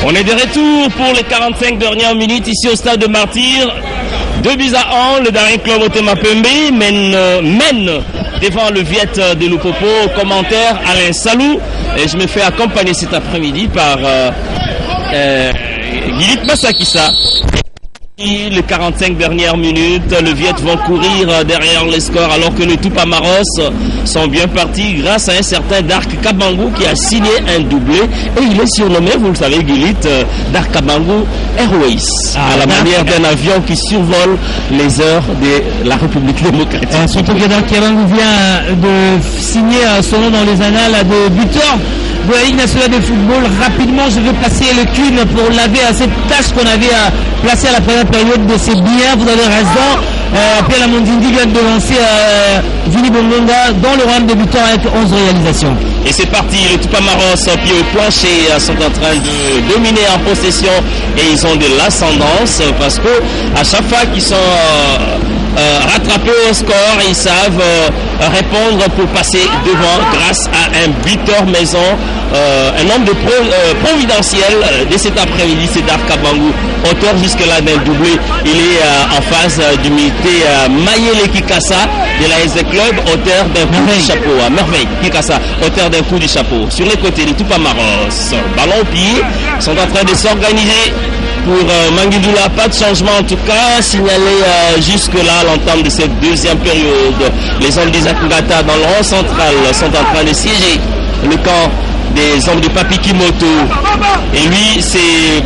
On est de retour pour les 45 dernières minutes ici au stade de Martyrs. 2-1, le Daring Club Motema Pembe mène devant le Viet de Lupopo. Commentaire Alain Salou. Et je me fais accompagner cet après-midi par Gilit Masakissa. Les 45 dernières minutes, le Viet vont courir derrière les scores alors que les Tupamaros sont bien partis grâce à un certain Dark Kabangu qui a signé un doublé et il est surnommé, vous le savez Gilit, Dark Kabangu Airways, à la manière d'un avion qui survole les heures de la République démocratique. Surtout que Dark Kabangu vient de signer son nom dans les annales de buteur de la Ligue nationale de football. Rapidement, je vais passer le cune pour laver à cette tâche qu'on avait placée à la première période de ses biens. Vous avez raison. Pierre Lamondindi vient de lancer Vini Bongonga dans le rang de buteur avec 11 réalisations. Et c'est parti, les Tupamaros pied au plancher sont en train de dominer en possession et ils ont de l'ascendance parce que à chaque fois qu'ils sont rattrapés au score, ils savent répondre pour passer devant grâce à un buteur maison, un homme de providentiel de cet après-midi, c'est Dark Kabangu, auteur jusque-là d'un doublé. Il est en phase d'humilité Mayele Kikassa de la SC Club, auteur d'un coup du chapeau. Merveille Kikassa, auteur d'un coup du chapeau. Sur les côtés, les Tupamaros, ballon au pied, sont en train de s'organiser. Pour Manguidoula, pas de changement en tout cas, signalé jusque-là à l'entame de cette deuxième période. Les hommes d'Isaac Ngata dans le rond central sont en train de siéger le camp des hommes de Papi Kimoto. Et lui, c'est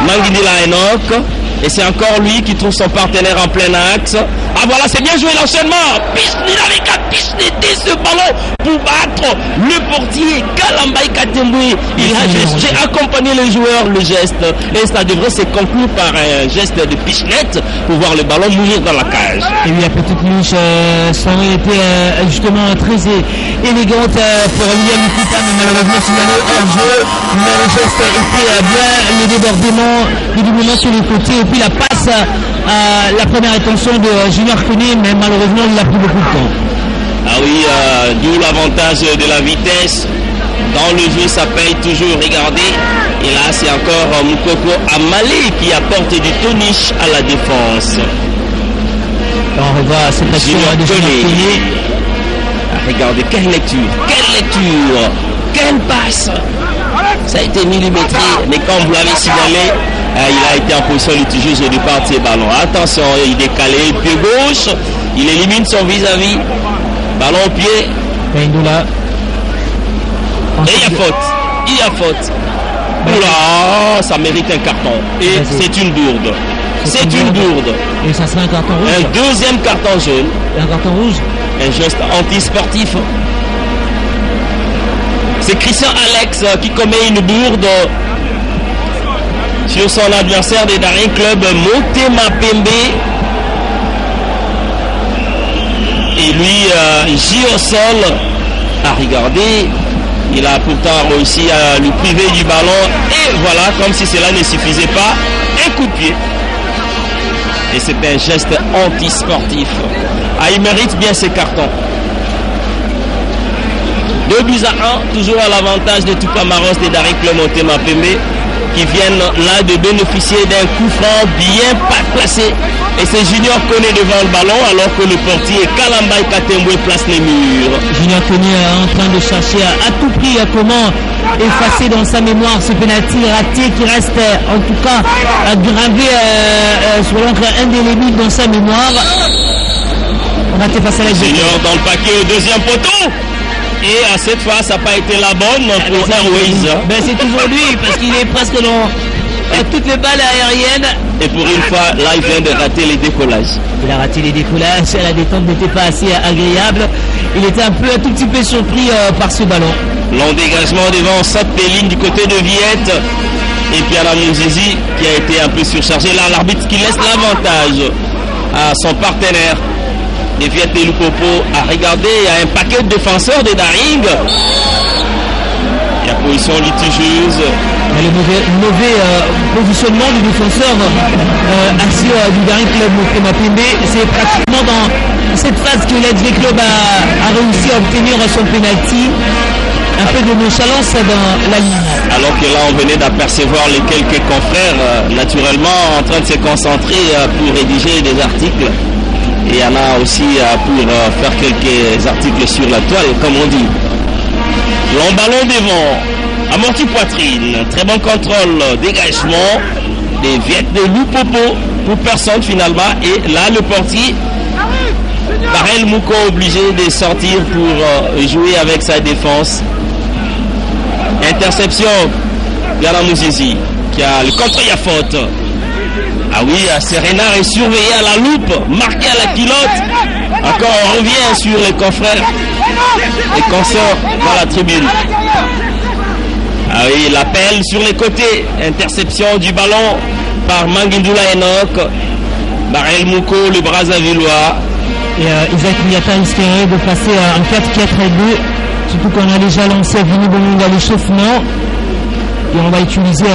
Manguidoula Enoch. Et c'est encore lui qui trouve son partenaire en plein axe. Ah voilà, c'est bien joué l'enchaînement. Pichni avec un pichneté ce ballon pour battre le portier Kalambay Katemboué. J'ai accompagné les joueurs le geste. Et ça devrait se conclure par un geste de pichenette pour voir le ballon mourir dans la cage. Et oui, la petite louche, ça aurait été justement très élégante pour William Nikita, mais malheureusement signalé hors jeu. Mais le geste était bien, le débordement, le doublement sur les côtés. Et puis la passe à la première intention de Junior Koné, mais malheureusement il a pris beaucoup de temps. Ah oui, d'où l'avantage de la vitesse. Dans le jeu, ça paye toujours. Regardez. Et là, c'est encore Moukoko Amale qui apporte du tonish à la défense. On revoit cette action de Junior Koné. Regardez, quelle lecture, quelle passe. Ça a été millimétré, mais comme vous l'avez signalé, il a été en position litigieuse au départ de ses ballons. Attention, il est décalé, pied gauche, il élimine son vis-à-vis. Ballon au pied. Et il y a faute. Oula, ça mérite un carton. Et c'est une bourde. Et ça sera un carton rouge. Un deuxième carton jaune. Un carton rouge. Un geste anti-sportif. C'est Christian Alex qui commet une bourde sur son adversaire des Daring Club, Motema Pembe. Et lui, gît au sol. À regarder, il a pourtant réussi à lui priver du ballon. Et voilà, comme si cela ne suffisait pas, un coup de pied. Et c'est un geste anti-sportif. Ah, il mérite bien ses cartons. 2-1, toujours à l'avantage de Tupamaros et Daring Club Motema Pembe, qui viennent là de bénéficier d'un coup franc bien placé. Et c'est Junior Koné devant le ballon alors que le portier Kalambay Katemboué place les murs. Junior Koné est en train de chercher à tout prix comment effacer dans sa mémoire ce penalty raté qui reste en tout cas gravé sur l'encre indélébile dans sa mémoire. On a été face à la Junior dans le paquet au deuxième poteau. Et à cette fois, ça n'a pas été la bonne pour Airways. Ben c'est toujours lui, parce qu'il est presque dans toutes les balles aériennes. Et pour une fois, là, il vient de rater les décollages. Il a raté les décollages, la détente n'était pas assez agréable. Il était un tout petit peu surpris par ce ballon. Long dégagement devant Sat-Péline du côté de Viette. Et puis à la Mounzizi qui a été un peu surchargé. Là, l'arbitre qui laisse l'avantage à son partenaire. Les Viet de Lupopo à regarder, il y a un paquet de défenseurs de Daring. Il y a position litigieuse. Le mauvais positionnement du défenseur assis du Daring Club Motema Pembe. C'est pratiquement dans cette phase que l'Edge Club a réussi à obtenir son penalty. un peu de nonchalance dans la ligne. Alors que là, on venait d'apercevoir les quelques confrères, naturellement, en train de se concentrer pour rédiger des articles. Et il y en a aussi pour faire quelques articles sur la toile, comme on dit. Long ballon devant, amorti poitrine, très bon contrôle, dégagement, des viettes de Lupopo pour personne finalement. Et là, le portier, Barel Mouko, obligé de sortir pour jouer avec sa défense. Interception, Yana Mouzizi, qui a le contre, il y a faute. Ah oui, Serena est surveillé à la loupe, marqué à la pilote. Encore on revient sur les confrères et qu'on sort dans la tribune. Ah oui, l'appel sur les côtés, interception du ballon par Manguindula Enoch, Barel Mouko, le Brazzavillois. Et Isaac Miata espérait de passer en 4-4-2, surtout qu'on a déjà lancé Vini Bongonga l'échauffement. Et on va utiliser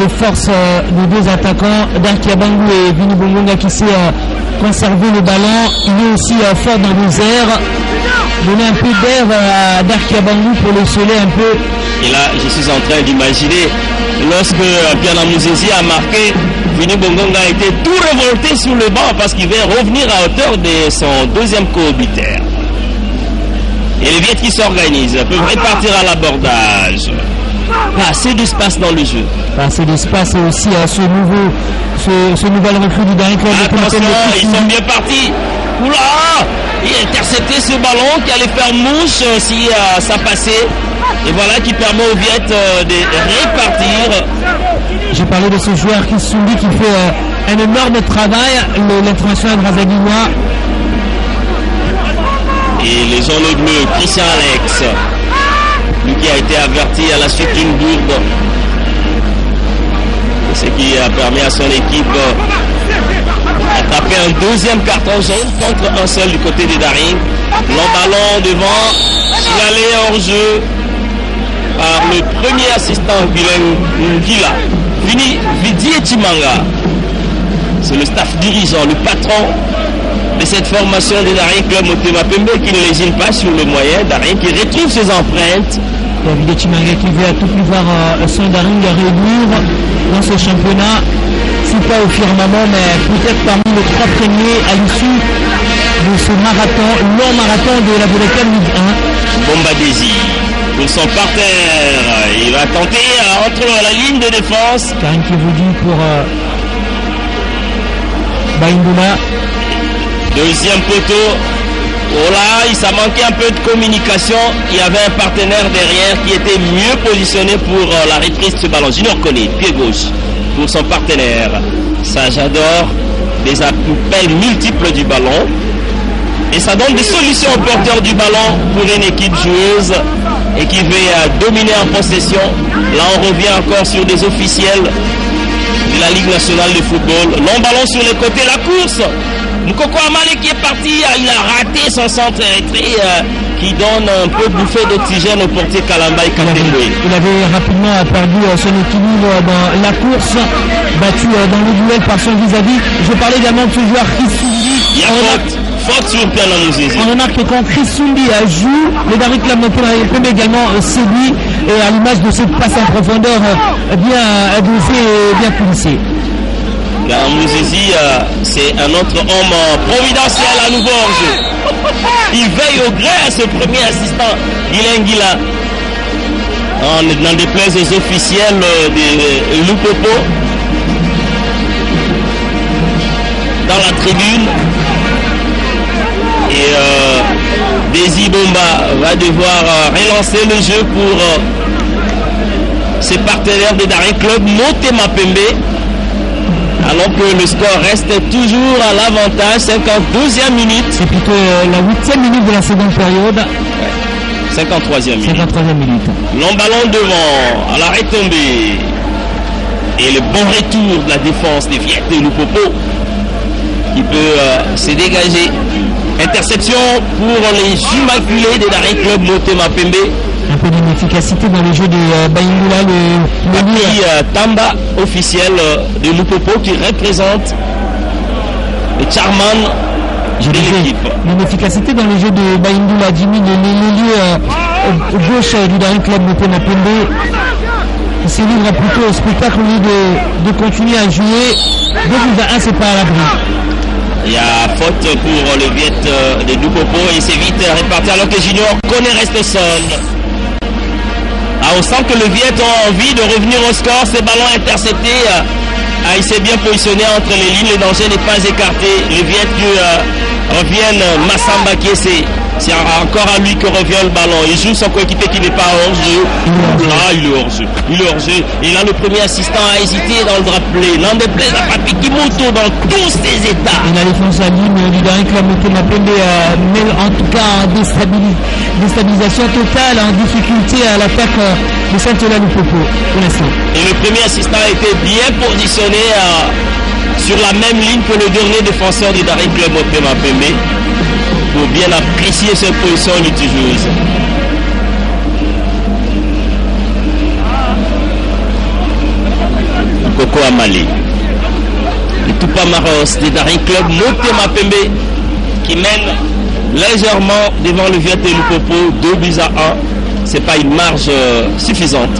les forces des deux attaquants, Darkia Bangou et Vini Bongonga, qui sait conserver le ballon. Il est aussi fort dans les airs. Donner un peu d'air à Darkia Bangou pour le soleil un peu. Et là, je suis en train d'imaginer, lorsque Piana Mouzezi a marqué, Vini Bongonga a été tout révolté sur le banc parce qu'il va revenir à hauteur de son deuxième coobitaire. Et les Viettes qui s'organisent peuvent répartir à l'abordage. Pas assez d'espace dans le jeu. Pas assez d'espace et aussi ce nouvel recrue du dernier club. Attention, ils sont bien partis. Oula, il a intercepté ce ballon qui allait faire mouche si ça passait. Et voilà qui permet aux Viettes de répartir. J'ai parlé de ce joueur Chris Soundi qui fait un énorme travail, l'international Brazzavillois. Et les jaunes et bleus, Christian Alex, lui qui a été averti à la suite d'une bourde. Ce qui a permis à son équipe d'attraper un deuxième carton jaune contre un seul du côté de Daring. Long ballon devant, signalé hors jeu par le premier assistant Ngila. Vini Vidi Timanga. C'est le staff dirigeant, le patron de cette formation de Daring Club Motema Pembe qui ne lésine pas sur le moyen. Daring qui retrouve ses empreintes. Vidi Timanga qui veut à tout plus voir son Daring réduire dans ce championnat. Si pas au firmament, mais peut-être parmi les trois premiers à l'issue de ce marathon, long marathon de la Volcan Ligue 1. Bomba Désir pour son parterre. Il va tenter entre la ligne de défense. Karim qui vous dit pour Baïndoula. Deuxième poteau. Oh là, il s'est manqué un peu de communication. Il y avait un partenaire derrière qui était mieux positionné pour la reprise de ce ballon. Junior Koné, pied gauche pour son partenaire. Ça, j'adore. Des appels multiples du ballon. Et ça donne des solutions au porteur du ballon pour une équipe joueuse et qui veut dominer en possession. Là, on revient encore sur des officiels de la Ligue nationale de football. Long ballon sur les côtés, la course. Moukoko Amale qui est parti, il a raté son centre qui donne un peu de bouffée d'oxygène au portier Kalamba et Katembwe. Il avait rapidement perdu son équilibre dans la course, battu dans le duel par son vis-à-vis. Je parlais également de ce joueur Chris Soundi. Il y a faute sur Piana Mouzezi. On remarque que quand Chris Soundi joue, le Daring Club Motema Pembe également séduit et à l'image de cette passe en profondeur bien dosée et bien pulsée. Mouzezi, c'est un autre homme providentiel à nouveau en jeu. Il veille au gré à ce premier assistant, Gila. N'en déplaise aux officiels de Lupopo. Dans la tribune. Et Desi Bomba va devoir relancer le jeu pour ses partenaires de Daring Club Motema Pembe. Alors que le score reste toujours à l'avantage, 52e minute. C'est plutôt la 8e minute de la seconde période. Ouais. 53e minute. 53e minute. Long ballon devant, à la retombée. Et le bon retour de la défense des Viettes de Lupopo qui peut se dégager. Interception pour les immaculés de Daring Club Motema Pembe. Un peu d'inefficacité dans le jeu de Baïndoula, le Tamba officiel de Lupopo qui représente le Charman de l'équipe. L'inefficacité dans le jeu de Baïndoula, Jimmy, le milieu gauche du Daring Club Motema Pembe qui se livre plutôt au spectacle au lieu de continuer à jouer. 2-1, c'est pas à l'abri. Il y a faute pour le Viet de Lupopo et c'est vite réparti alors que Junior Kone reste au sol. On sent que le Viet a envie de revenir au score. Ces ballons interceptés. Il s'est bien positionné entre les lignes. Le danger n'est pas écarté. Le Viet reviennent. Massamba qui c'est encore à lui que revient le ballon. Il joue son coéquipier qui n'est pas hors jeu. Il est hors jeu. Et là, le premier assistant a hésité dans le drapeau. N'en déplaise à Papi Kimoto dans tous ses états. Et la défense à ligne du Daring Club Motema Pembe met en tout cas en déstabilisation totale, en difficulté à l'attaque de Saint-Ola Lupopo pour l'instant. Et le premier assistant a été bien positionné sur la même ligne que le dernier défenseur du Daring Club Motema Pembe pour bien apprécier cette position litigieuse. Coco Amali. Le Tupamaros du Daring Club Motema Pembe qui mène légèrement devant le Viet de Lupopo 2-1. C'est pas une marge suffisante.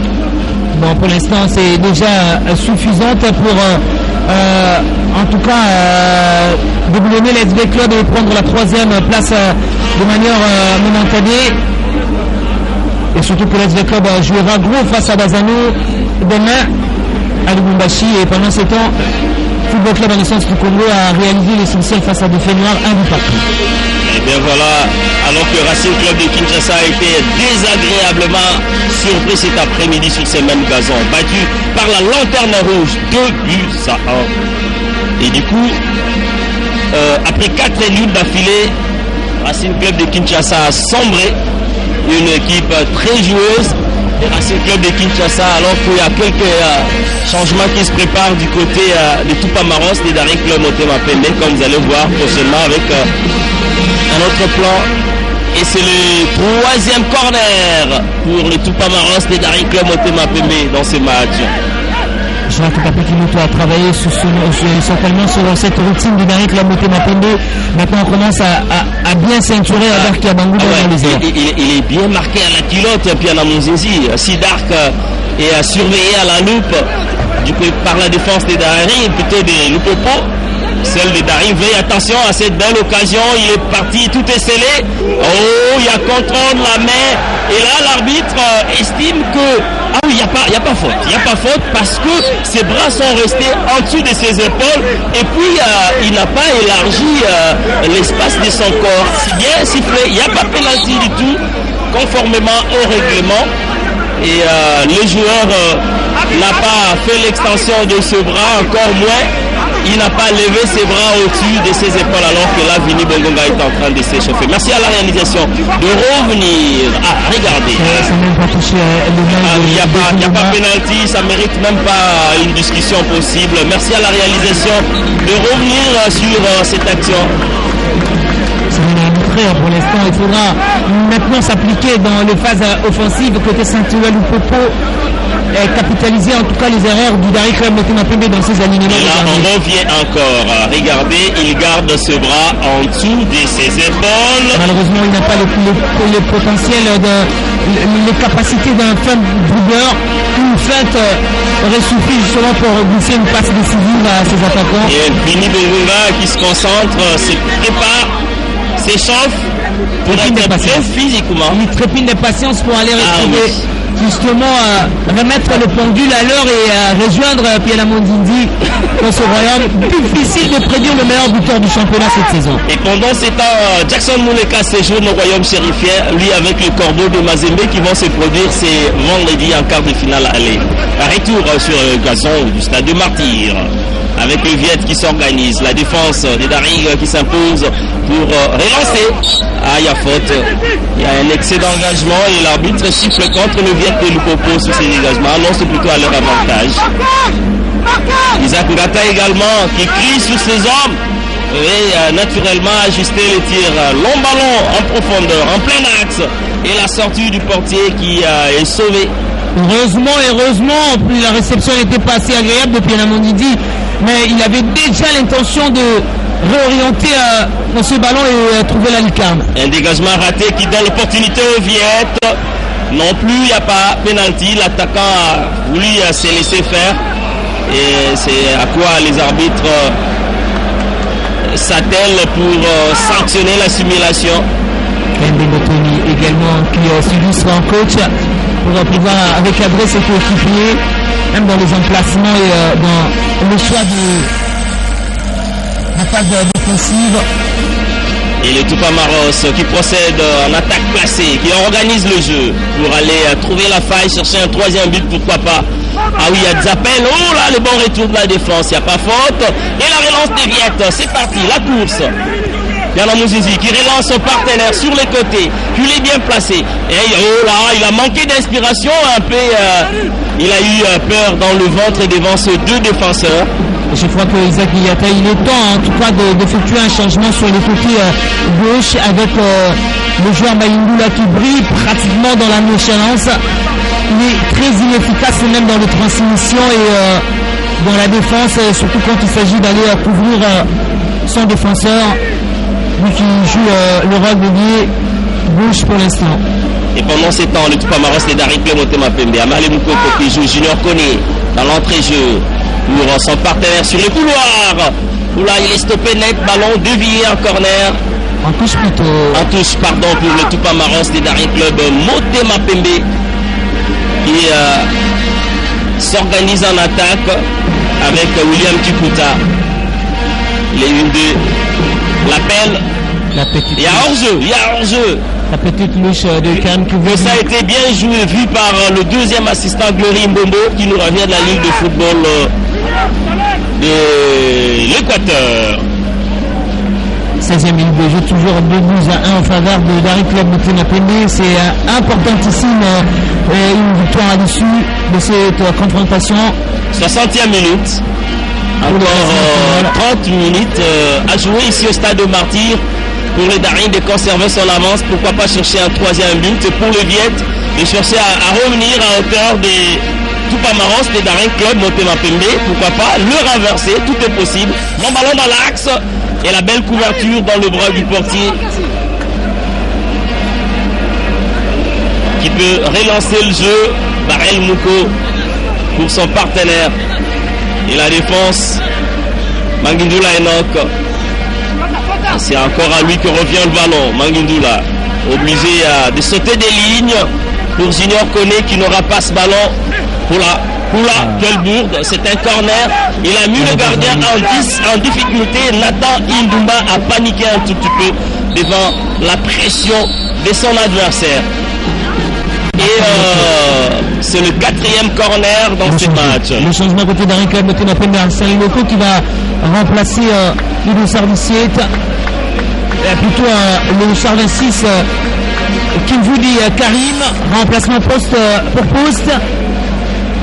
Bon, pour l'instant, c'est déjà suffisante pour en tout cas déboulonner l'SV Club et prendre la 3e place de manière momentanée. Et surtout que l'SV Club jouera gros face à Bazano demain à Lubumbashi. Et pendant ce temps, Football Club Renaissance du Congo a réalisé l'essentiel face à Défait Noir, un but partout. Et bien voilà, alors que Racing Club de Kinshasa a été désagréablement surpris cet après-midi sur ces mêmes gazons, battu par la lanterne rouge, 2-1. Et du coup, après 4 nuls d'affilée, Racing Club de Kinshasa a sombré, une équipe très joueuse. Racing Club de Kinshasa, alors qu'il y a quelques changements qui se préparent du côté de Tupamaros, des Daring Club Motema Pembe, comme vous allez voir prochainement avec un autre plan. Et c'est le 3e corner pour le Tupamaros des Daring Club Motema Pembe dans ce match. Jonathan Papi Kimoto a travaillé certainement sur cette routine du Daring Club Motema Pembe. Maintenant on commence à bien ceinturer Dark Kiabangu dans les airs. Il est bien marqué à la culotte, puis à la Monzizi. Si Dark est surveillé à la loupe par la défense des Daring, plutôt des Lupopo, celle des Daring veille attention à cette belle occasion. Il est parti, tout est scellé. Oh, il y a contrôle de la main. Et là, l'arbitre estime que il n'y a pas faute. Il n'y a pas faute parce que ses bras sont restés en dessous de ses épaules et puis il n'a pas élargi l'espace de son corps. C'est bien sifflé. Il n'y a pas pénalty du tout, conformément au règlement. Et le joueur n'a pas fait l'extension de ce bras, encore moins. Il n'a pas levé ses bras au-dessus de ses épaules alors que là, Vini Bongonga est en train de s'échauffer. Merci à la réalisation de revenir. Regardez. Il n'y a pas pénalty, ça ne mérite même pas une discussion possible. Merci à la réalisation de revenir sur cette action. C'est un arbitraire pour l'instant. Il faudra maintenant s'appliquer dans les phases offensives côté Saint-Ola Lupopo. Capitaliser en tout cas les erreurs du Daring Club Motema Pembe dans ses alignements. Et là on revient encore. Regardez, il garde ce bras en dessous de ses épaules. Malheureusement il n'a pas le potentiel, les capacités d'un fin dribbleur. Une feinte aurait suffi justement pour glisser une passe décisive à ses attaquants. Et Vini Bongonga qui se concentre, se prépare, s'échauffe pour être bien physiquement. Il trépine de patience pour aller retrouver justement remettre le pendule à l'heure et rejoindre Piala Mondindi dans ce royaume. Difficile de prédire le meilleur buteur du championnat cette saison. Et pendant ces temps, Jackson Mouleka séjourne au royaume chérifien, lui avec le Corbeau de Mazembe qui vont se produire ces vendredi en quart de finale aller. Retour sur le gazon du stade de Martyr. Avec le Viet qui s'organise, la défense des Daring qui s'impose pour relancer. Il y a faute, il y a un excès d'engagement et l'arbitre siffle contre le Viet de Lupopo sur ces dégagements. Non, c'est plutôt à leur avantage. Isaac Ngata également qui crie sur ses hommes et naturellement ajuster les tirs. Long ballon en profondeur, en plein axe et la sortie du portier qui est sauvé. Heureusement, la réception n'était pas assez agréable de Piala Mondidi. Mais il avait déjà l'intention de réorienter ce ballon et trouver la lucarne. Un dégagement raté qui donne l'opportunité aux Viettes. Non plus, il n'y a pas pénalty. L'attaquant a voulu se laisser faire. Et c'est à quoi les arbitres s'attellent pour sanctionner la simulation. Mbengotoni également qui suivi sur un coach pour pouvoir avec adresse ses coéquipiers, même dans les emplacements et dans le choix de phase défensive. Et le Tupamaros qui procède en attaque placée, qui organise le jeu pour aller trouver la faille, chercher un troisième but, pourquoi pas. Ah oui, il y a des appels. Oh là, le bon retour de la défense, il n'y a pas faute. Et la relance des Viettes, c'est parti, la course. Yana Mouzizi qui relance son partenaire sur les côtés, puis il est bien placé. Et oh là, il a manqué d'inspiration un peu. Il a eu peur dans le ventre devant ces deux défenseurs. Je crois que Isaac Iyata, il est temps en tout cas d'effectuer un changement sur le côté gauche avec le joueur Mayindula qui brille pratiquement dans la nonchalance. Il est très inefficace même dans les transmissions et dans la défense, surtout quand il s'agit d'aller couvrir son défenseur, lui qui joue le rôle de lié gauche pour l'instant. Et pendant ces temps, le Tupamaros est d'arriver Motema Pembe. Amale Moukoko qui joue Junior Koné dans l'entrée-jeu pour son partenaire sur le couloir. Oula, il est stoppé net, ballon dévié en corner. En touche plutôt. En touche, pardon, pour le Tupamaros des Dari Club Motema Pembe qui s'organise en attaque avec William Kikuta. Les 1-2. L'appel. Il y a hors-jeu. La petite louche de Cannes qui veut. Ça a été bien joué, vu par le deuxième assistant Glory Mbombo qui nous revient de la Ligue de football de l'Équateur. 16e minute de jeu, toujours 2-1 en faveur de Dari Club Motema Pembe. C'est importantissime, une victoire à l'issue de cette confrontation. 60e minute. Encore 30 minutes à jouer ici au stade de Martyr pour les Darines de conserver son avance. Pourquoi pas chercher un troisième but pour les Viettes et chercher à revenir à hauteur des Tupamaros, des Darines Club Motema Pembe. Pourquoi pas le renverser, tout est possible. Mon ballon dans l'axe et la belle couverture dans le bras du portier qui peut relancer le jeu. Barel Mouko pour son partenaire. Et la défense, Manguindula Enoch. C'est encore à lui que revient le ballon. Manguindula, obligé de sauter des lignes pour Junior Koné qui n'aura pas ce ballon. Poula, quelle bourde, c'est un corner. Il a mis le gardien en difficulté. Nathan Indumba a paniqué un tout petit peu devant la pression de son adversaire. Et c'est le 4e corner dans ce match. Le changement côté Dari Club Motema Pembe, c'est Loko qui va remplacer le Sardiciet. Plutôt le Char 26 Kinvoudi Karim, remplacement poste pour poste.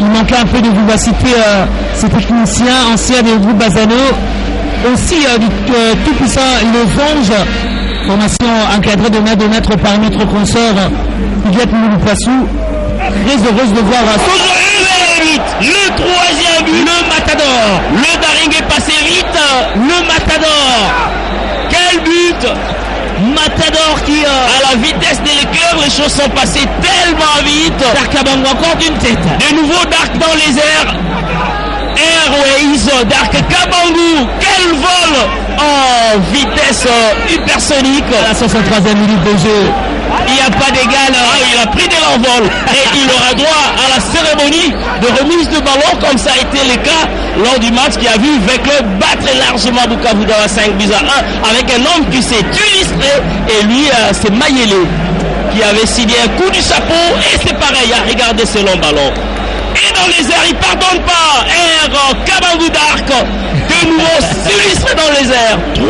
Il manquait un peu de vivacité, ces techniciens anciens du groupe Bazano. Aussi du tout puissant Les Anges, formation encadrée de maître par notre consort Huguette Mouloupassou. Très heureuse de voir le troisième but, le Matador. Le Daring est passé vite, le Matador. Quel but! Matador qui à la vitesse de l'éclair, les choses sont passées tellement vite. Dark Kabango encore d'une tête. De nouveau Dark dans les airs. Airways, Dark Kabango, quel vol en vitesse hypersonique. À la 63e minute de jeu. Il n'y a pas d'égal, il a pris de l'envol et il aura droit à la cérémonie de remise de ballon comme ça a été le cas lors du match qui a vu Veclub battre largement Bukavu dans 5-1 avec un homme qui s'est illustré et lui c'est Mayele qui avait signé un coup du chapeau et c'est pareil, à regarder ce long ballon. Et dans les airs, il ne pardonne pas. Kabangu Dark, de nouveau s'illustre dans les airs. 3-1.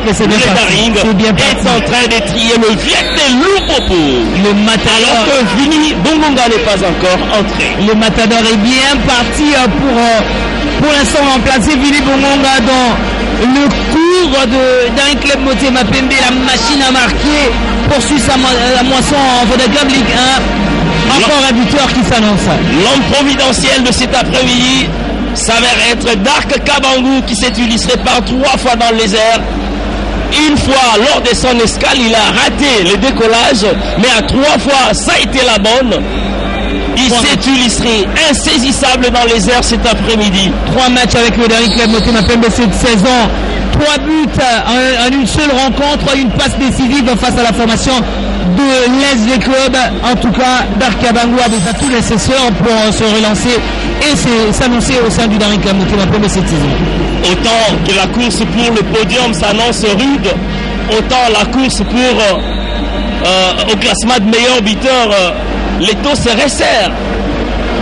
Le Daring est en train de trier le Viet de Lupopo. Le Matador. Alors que Vini Bongonga n'est pas encore entré. Le Matador est bien parti pour l'instant remplacer Vini Bongonga dans le cours d'un club Motema Pembe. La machine à marquer poursuit la moisson en Vodacom Ligue 1. Encore un buteur qui s'annonce. L'homme providentiel de cet après-midi, s'avère être Dark Kabangou qui s'est illustré par 3 fois dans les airs. Une fois, lors de son escale, il a raté le décollage, mais à 3 fois, ça a été la bonne. Il s'est illustré, insaisissable dans les airs cet après-midi. 3 matchs avec le dernier club Motema Pembe cette saison. 3 buts en une seule rencontre, une passe décisive face à la formation de l'SV Club. En tout cas, Dark Kabangou a déjà tout nécessaire pour se relancer et s'annoncer au sein du dernier club Motema Pembe cette saison. Autant que la course pour le podium s'annonce rude, autant la course pour au classement de meilleur buteur, les taux se resserrent.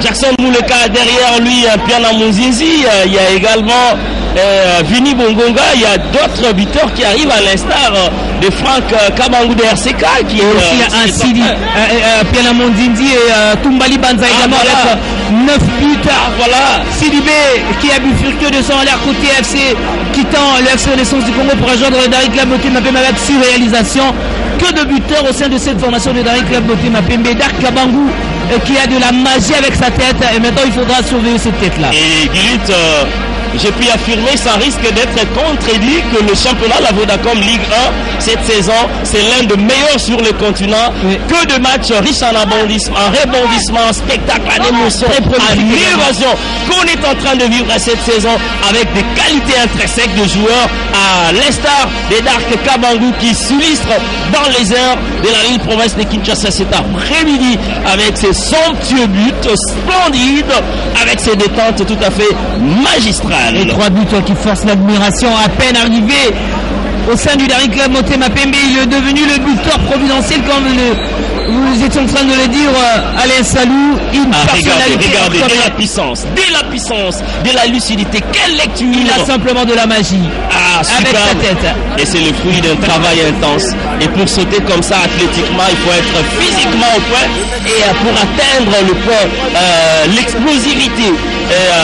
Jackson Mouleka derrière lui, Piana Mouzizi, il y a également Vini Bongonga, il y a d'autres buteurs qui arrivent à l'instar de Franck Kabangou de RCK qui est un Sidi, Piana Mouzizi et Tumbali Banza également avec 9 buts. Voilà. Sidibé qui a but furtueux de son l'air côté FC, quittant le FC Renaissance du Congo pour rejoindre le Dari Club Motema Pembe avec 6 réalisations. Que de buteurs au sein de cette formation de Dari Club Motema Pembe. Dark Kabangou qui a de la magie avec sa tête et maintenant il faudra surveiller cette tête là. Et Guilit, j'ai pu affirmer sans risque d'être contredit que le championnat la Vodacom Ligue 1 cette saison c'est l'un des meilleurs sur le continent. Oui. Que de matchs riches en rebondissement, en spectacle, en émotion, en évasion qu'on est en train de vivre cette saison avec des qualités intrinsèques de joueurs à l'instar des Dark Kabangou qui s'illustrent dans les airs de la Ligue province de Kinshasa cet après-midi avec ses somptueux buts splendides, avec ses détentes tout à fait magistrales. Les 3 buts qui forcent l'admiration à peine arrivé au sein du dernier club Motema Pembe. Il est devenu le buteur providentiel comme vous étiez en train de le dire, Alain Salou. Une personnalité. Regardez, de la puissance, de la lucidité. Quelle lecture! Il a simplement de la magie. Ah, avec sa tête. Et c'est le fruit d'un travail intense. Et pour sauter comme ça athlétiquement, il faut être physiquement au point. Et pour atteindre le point, l'explosivité,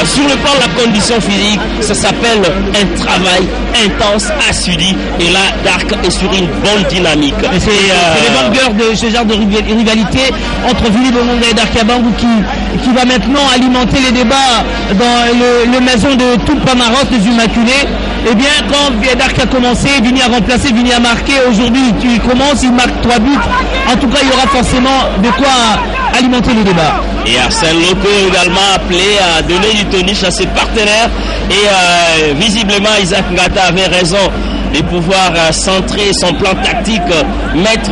sur le plan de la condition physique, ça s'appelle un travail intense, assidu. Et là, Dark est sur une bonne dynamique. C'est les vanguards de ce genre de rivalité entre Vini Bongonga et Dark Kabangou qui va maintenant alimenter les débats dans le maison de tout Pamaros des Immaculés. Eh bien, quand Dark a commencé, Vini a remplacé, Vini a marqué. Aujourd'hui, il commence, il marque 3 buts. En tout cas, il y aura forcément de quoi alimenter le débat. Et Arsène Loco également appelé à donner du tonish à ses partenaires. Et visiblement, Isaac Ngata avait raison de pouvoir centrer son plan tactique, mettre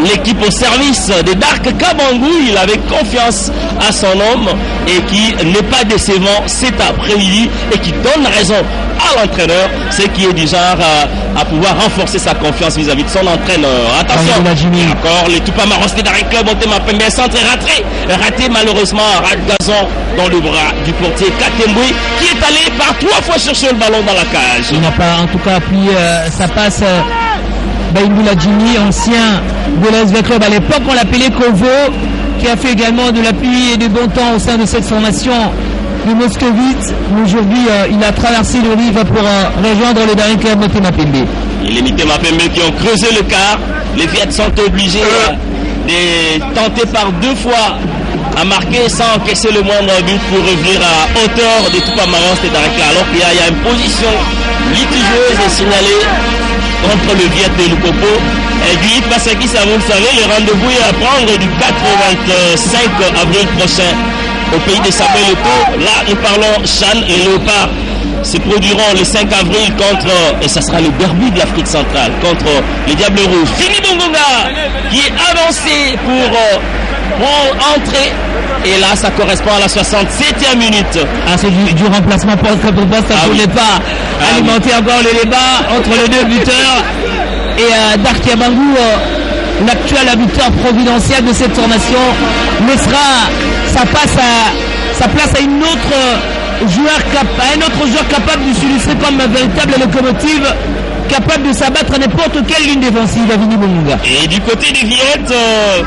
l'équipe au service de Dark Kabangou. Il avait confiance à son homme et qui n'est pas décevant cet après-midi et qui donne raison à l'entraîneur, ce qui est du genre à pouvoir renforcer sa confiance vis-à-vis de son entraîneur. Attention, encore les Tupamaros de Dark Club Motema Pembe, centre raté malheureusement, ras de gazon dans le bras du portier Katembwe qui est allé par 3 fois chercher le ballon dans la cage. Il n'a pas en tout cas appuyé sa passe. Baïmboula Jimmy, ancien de l'SV Club à l'époque, on l'appelait Kovo, qui a fait également de l'appui et du bon temps au sein de cette formation de Moscovite. Aujourd'hui, il a traversé le rive pour rejoindre le dernier club Motema Pembe. Et les Motema Pembe qui ont creusé le quart, les Viettes sont obligés de tenter par 2 fois à marquer sans encaisser le moindre but pour revenir à hauteur des Tupamaros et d'Areka. Alors qu'il y a une position litigieuse et signalée contre le Viet de Lukopo. Et Guy Passaki, ça vous le savez, le rendez-vous est à prendre du 4 au 25 avril prochain au pays de Samuel Eto'o. Là, nous parlons Chan et Léopard se produiront le 5 avril contre, et ça sera le derby de l'Afrique centrale, contre les Diables Rouges. Vini Bongonga qui est avancé pour entrer. Et là, ça correspond à la 67e minute. Ah, c'est du remplacement poste contre poste. Ça ne voulait pas alimenter encore le débat entre les 2 buteurs. Et Dark Kabangou, l'actuel buteur providentiel de cette formation, laissera sa place à un autre joueur capable de s'illustrer comme un véritable locomotive, capable de s'abattre à n'importe quelle ligne défensive à Vini Bongonga. Et du côté des Villettes,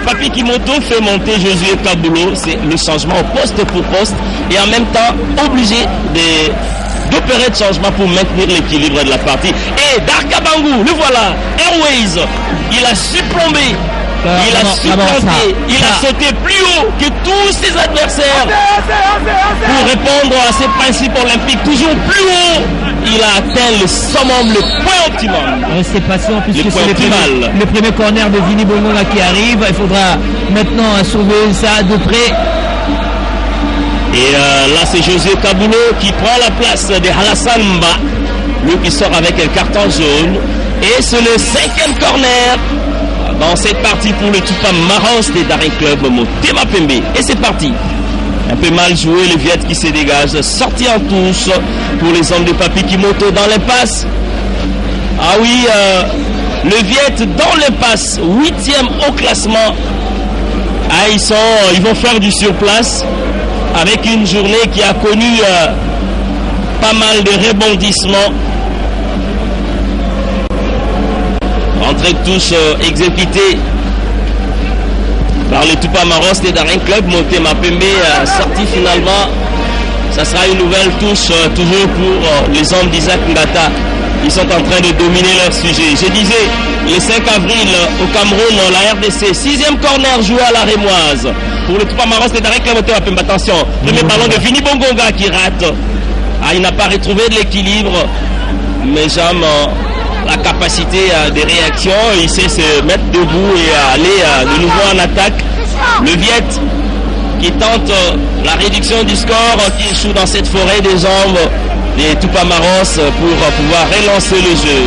Papi Kimoto fait monter Josué Kabulo. C'est le changement au poste pour poste et en même temps obligé d'opérer de changement pour maintenir l'équilibre de la partie. Et Dark Kabangou, le voilà, Airways, il a surplombé Il a supplanté, il a sauté plus haut que tous ses adversaires pour répondre à ses principes olympiques. Toujours plus haut, il a atteint le summum, le point optimum. Restez patient puisque c'est le premier corner de Vini Bongonga qui arrive. Il faudra maintenant surveiller ça de près. Et là, c'est José Kaboulou qui prend la place de Alassane Mba, lui qui sort avec un carton jaune. Et c'est le 5e corner dans cette partie pour le Tupa Maros des Daring Club Motema Pembe. Et c'est parti. Un peu mal joué, le Viet qui se dégage. Sorti en touche pour les hommes de Papi Kimoto dans l'impasse. Ah oui, le Viet dans l'impasse, 8e au classement. Ah, ils vont faire du surplace avec une journée qui a connu pas mal de rebondissements. Entrée de touche exécutée par le Tupa Maros des Daring Club. Motema Pembe sorti finalement. Ça sera une nouvelle touche toujours pour les hommes d'Isaac Ngata. Ils sont en train de dominer leur sujet. Je disais, le 5 avril au Cameroun, la RDC, 6e corner joué à la Rémoise. Pour le Tupa Maros des Daring Club Motema Pembe. Attention, premier ballon de Vini Bongonga qui rate. Ah, il n'a pas retrouvé de l'équilibre. Mais jamais la capacité de réaction, il sait se mettre debout et aller de nouveau en attaque. Le Viet qui tente la réduction du score, qui échoue dans cette forêt des jambes des Tupa Maros pour pouvoir relancer le jeu.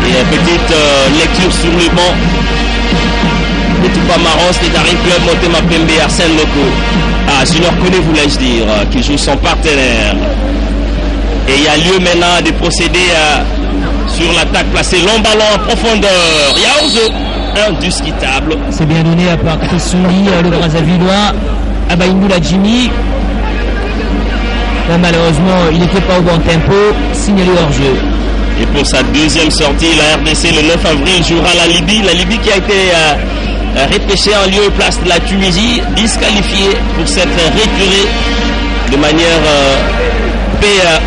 Et une petite lecture sur le banc des Tupa Maros, des Daring Club Motema Pembe, Arsène Loko. Ah, Junior Kone voulais-je dire, qui joue son partenaire. Et il y a lieu maintenant de procéder sur l'attaque placée. Long ballon en profondeur. Il y a hors-jeu indiscutable. C'est bien donné par Krissouli, le Brazzavilleois. Abaïndoula Jimmy. Malheureusement, il n'était pas au bon tempo. Signalé hors-jeu. Et pour sa deuxième sortie, la RDC le 9 avril jouera la Libye. La Libye qui a été repêchée en lieu et place de la Tunisie, disqualifiée pour s'être retirée de manière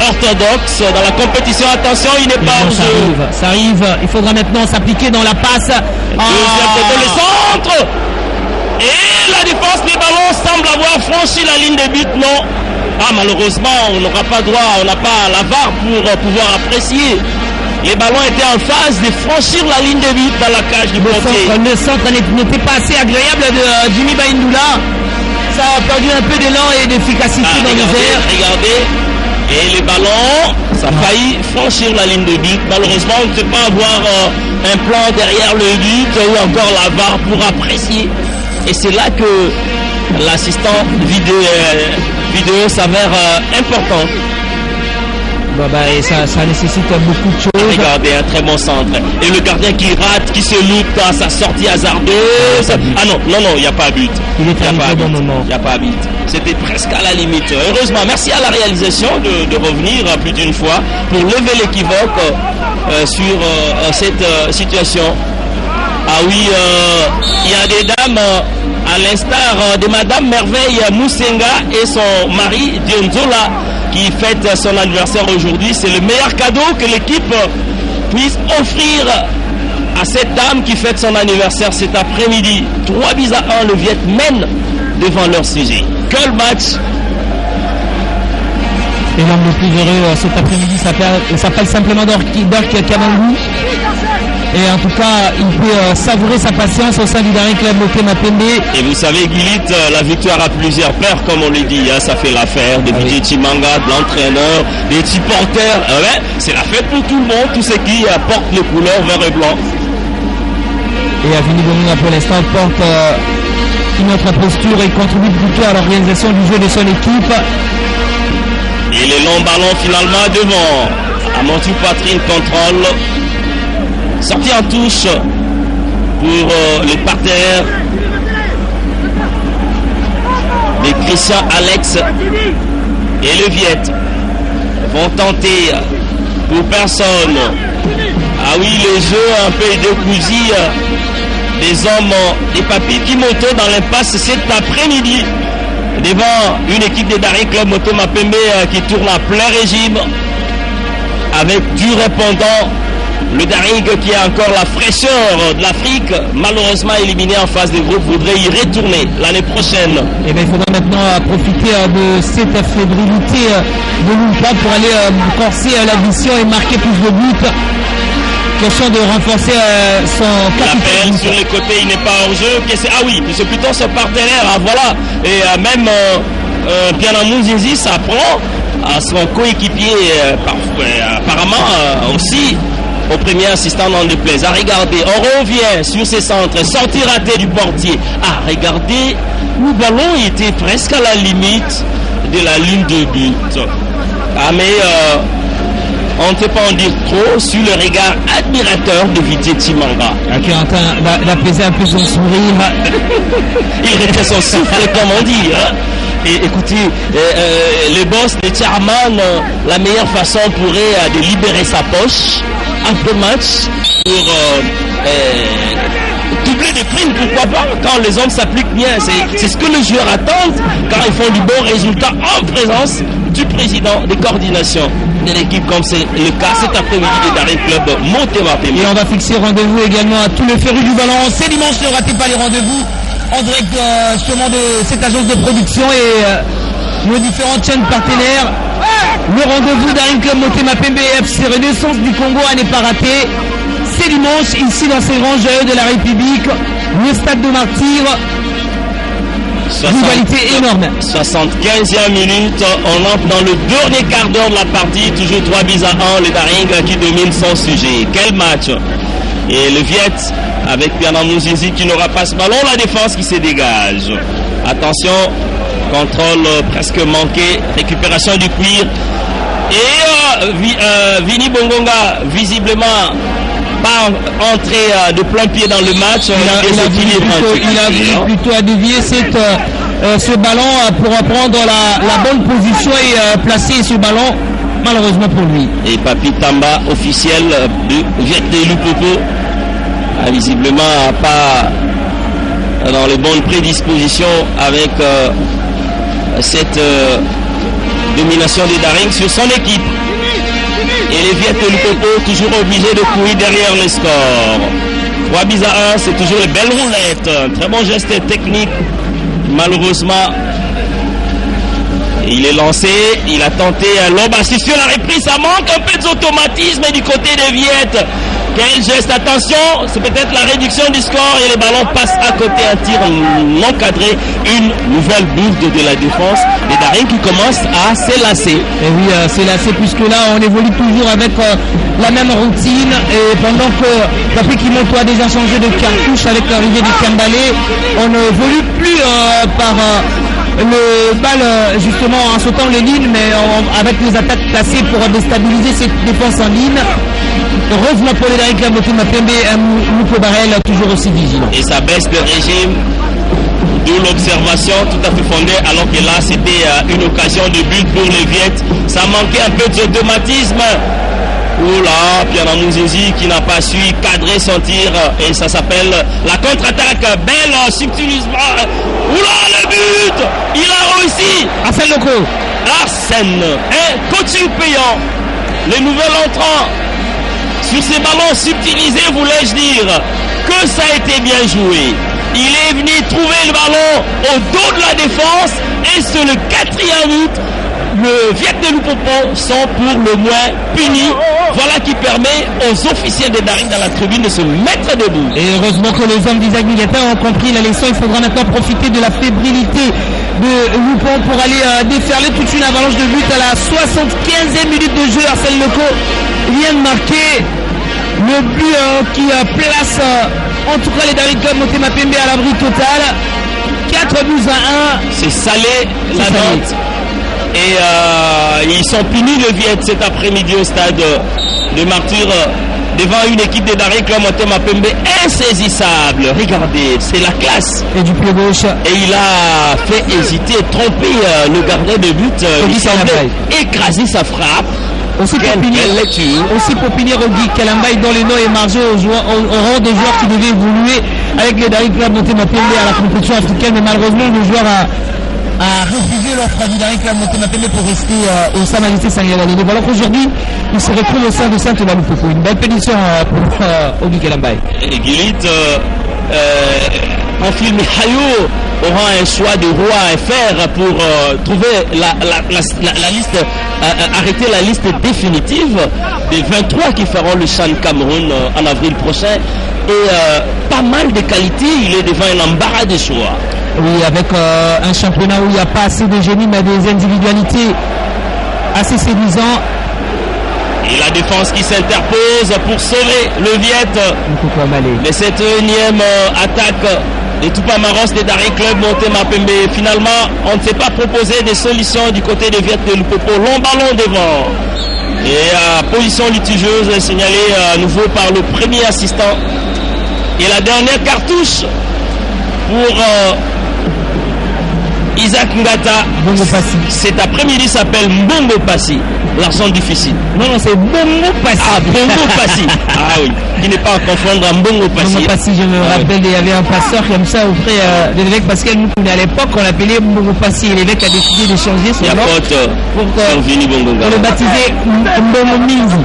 orthodoxe dans la compétition. Attention, il n'est pas en jeu. Ça arrive, il faudra maintenant s'appliquer dans la passe. Le centre. Et la défense des ballons semble avoir franchi la ligne de but. Non. Ah, malheureusement, on n'aura pas droit, on n'a pas la VAR pour pouvoir apprécier. Les ballons étaient en phase de franchir la ligne de but dans la cage du portier. Le centre n'était pas assez agréable de Jimmy Baindoula. Ça a perdu un peu d'élan et d'efficacité dans les airs. Regardez. Et les ballons, ça a failli franchir la ligne de but. Malheureusement, on ne peut pas avoir un plan derrière le but ou encore la VAR pour apprécier. Et c'est là que l'assistant vidéo s'avère important. Et ça nécessite beaucoup de choses. Regardez, un très bon centre. Et le gardien qui rate, qui se loupe à sa sortie hasardeuse. Ah non, il n'y a pas but. Il est arrivé au bon moment. Il n'y a pas but. C'était presque à la limite. Heureusement, merci à la réalisation de revenir plus d'une fois pour lever l'équivoque sur cette situation. Ah oui, il y a des dames, à l'instar de Madame Merveille Moussenga et son mari Dionzola, qui fête son anniversaire aujourd'hui. C'est le meilleur cadeau que l'équipe puisse offrir à cette dame qui fête son anniversaire cet après-midi. 3-1, le Viet mène devant leur sujet. Quel match! Et l'homme le plus heureux cet après-midi s'appelle simplement Dork Kamangou. Et en tout cas, il peut savourer sa patience au sein du Daring Club Motema Pembe. Et vous savez, Guilite, la victoire a plusieurs pères, comme on le dit. Hein, ça fait l'affaire de DJ Chimanga, de l'entraîneur, des supporters. C'est la fête pour tout le monde, tous ceux qui portent les couleurs vert et blanc. Et Vini Bongonga, pour l'instant, porte une autre posture et contribue plutôt à l'organisation du jeu de son équipe. Et les longs ballons finalement devant. Amantou Patrine contrôle. Sortie en touche pour les partenaires de Christian Alex et le Viet vont tenter pour personne. Ah oui, les jeux un peu décousus des hommes des Papi Kimoto dans l'impasse cet après-midi devant une équipe de Daring Club Motema Pembe qui tourne à plein régime avec du répondant Le Daring qui a encore la fraîcheur de l'Afrique, malheureusement éliminé en phase de groupe, voudrait y retourner l'année prochaine. Et bien il faudra maintenant profiter de cette fébrilité de l'Ulpa pour aller corser la mission et marquer plus de buts. Question de renforcer son capitaine. Sur les côtés, il n'est pas hors jeu. Ah oui, c'est plutôt son partenaire. Ah, voilà. Et même Pianamou Zizi s'apprend à son coéquipier, apparemment aussi au premier assistant dans le plaisir. Regardez, on revient sur ces centres, sortie ratée du portier. Ah, regardez, le ballon était presque à la limite de la ligne de but. Ah, mais on ne peut pas en dire trop sur le regard admirateur de Vijay Timanga. Qui est en train d'apaiser un peu son sourire. Il retient son souffle, comme on dit. Hein? Et écoutez, le boss de Charman, la meilleure façon pourrait de libérer sa poche après match pour doubler des primes, pourquoi pas, quand les hommes s'appliquent bien. C'est ce que les joueurs attendent quand ils font du bon résultat en présence du président de coordination de l'équipe, comme c'est le cas cet après-midi des Daring Club Motema Pembe. Et on va fixer rendez-vous également à tous les férus du ballon. C'est dimanche, ne ratez pas les rendez-vous en direct justement de cette agence de production et nos différentes chaînes partenaires. Le rendez-vous Daring Club Motema Pembe FC Renaissance du Congo à ne pas rater. C'est dimanche, ici dans ces grands jeux de la République, le stade de Martyrs. Rivalité énorme. 75e minute, on entre dans le dernier quart d'heure de la partie, toujours 3-1, le Daring qui domine son sujet. Quel match! Et le Viet avec Pianamou Zizi qui n'aura pas ce ballon, la défense qui se dégage. Attention, contrôle presque manqué, récupération du cuir. Et Vini Bongonga, visiblement pas entré de plein pied dans le match. Il a voulu plutôt à dévier ce ballon pour prendre la bonne position et placer ce ballon, malheureusement pour lui. Et Papi Tamba, officiel du Viet de Lupopo, visiblement pas dans les bonnes prédispositions avec cette domination des Daring sur son équipe. Et les Viet de Lupopo toujours obligés de courir derrière le score. 3-1, c'est toujours les belles roulettes. Très bon geste technique. Malheureusement, il est lancé, il a tenté un lob assist sur la reprise, ça manque un peu d'automatisme du côté des Viet. Quel geste, attention, c'est peut-être la réduction du score et les ballons passent à côté, un tir non cadré, une nouvelle bouffe de la défense. Les Daring qui commencent à s'élasser. Et oui, s'élasser puisque là on évolue toujours avec la même routine et pendant que Papi Kimoto a déjà changé de cartouche avec l'arrivée du Kambale, on ne évolue plus par le balle justement en sautant les lignes mais avec les attaques placées pour déstabiliser cette défense en ligne. Heureusement pour les Daring Club Motema Pembe, Mouko Barel toujours aussi vigilant. Et sa baisse de régime, d'où l'observation tout à fait fondée, alors que là c'était une occasion de but pour les Viet. Ça manquait un peu d'automatisme. Oula, Pianamou Zizi qui n'a pas su cadrer son tir et ça s'appelle la contre-attaque. Belle subtilisement. Oula, le but! Il a réussi! Arsène Loco. Arsène, coaching payant. Les nouveaux entrants sur ces ballons subtilisés, voulais-je dire que ça a été bien joué. Il est venu trouver le ballon au dos de la défense et sur le 4e but, le Viet de Lupopo sont pour le moins punis. Voilà qui permet aux officiels des Daring dans la tribune de se mettre debout. Et heureusement que les hommes d'Isaac Migata ont compris la leçon. Il faudra maintenant profiter de la fébrilité de Lupon pour aller déferler toute une avalanche de buts à la 75e minute de jeu. Arsène Loco vient de marquer le but qui place en tout cas les Daring Club Motema Pembe à l'abri total. 4-1. C'est salé la note. Et ils sont punis le Viet cet après-midi au stade de Martyrs devant une équipe de Daring Club Motema Pembe insaisissable. Regardez, c'est la classe. Et du pied gauche. Et il a fait hésiter, tromper le gardien de but. Il semblait écraser sa frappe. Aussi pour finir Ogi Kalambay dont les noms émargés au rang des joueurs qui devaient évoluer avec les Daring Club Motema Pembe à la compétition africaine, mais malheureusement le joueur à refuser l'offre du Daring Club Motema Pembe pour rester au sein Majesté Sangalali. Donc alors qu'aujourd'hui, il se retrouve au sein de Saint-Thomas Lupopo. Une belle pétition pour Obi Kelambaye. Et Guilit, Pamphile Mihayo aura un choix de roi à faire pour trouver la liste, arrêter la liste définitive des 23 qui feront le Chan Cameroun en avril prochain. Et pas mal de qualité, il est devant un embarras de choix. Oui, avec un championnat où il n'y a pas assez de génie, mais des individualités assez séduisantes. Et la défense qui s'interpose pour sauver le Viet. Mais cette énième attaque des Tupamaros des Daring Club Motema Pembe. Finalement, on ne s'est pas proposé des solutions du côté des Viet de Lupopo. Long ballon devant. Et position litigieuse signalée à nouveau par le premier assistant. Et la dernière cartouche pour Isaac Ngata. Cet après-midi s'appelle Mbongo Passi. L'argent difficile. Non, c'est Mbongo Passi. Ah, Mbongo Passi. Ah oui, qui n'est pas à confondre à Mbongo Passi. Mbongo Passi, je me rappelle, il y avait un passeur comme ça auprès de l'évêque Pascal Moukouni. À l'époque, on l'appelait Mbongo Passi. Et l'évêque a décidé de changer son nom pour le baptiser Mbongo Minzi.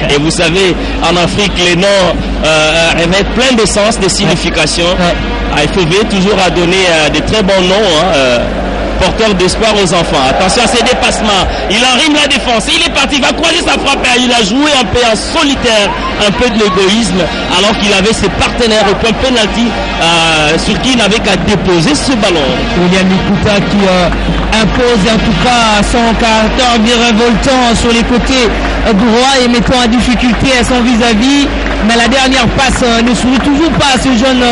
Et vous savez, en Afrique, les noms revêtent plein de sens, de significations. AFV toujours a donné des très bons noms, porteurs d'espoir aux enfants. Attention à ses dépassements. Il enrime la défense. Il est parti, il va croiser sa frappe. Il a joué un peu en solitaire, un peu de l'égoïsme, alors qu'il avait ses partenaires au point penalty sur qui il n'avait qu'à déposer ce ballon. William Mikuta qui impose en tout cas son caractère virevoltant sur les côtés droits et mettant en difficulté à son vis-à-vis. Mais la dernière passe ne sourit toujours pas à ce jeune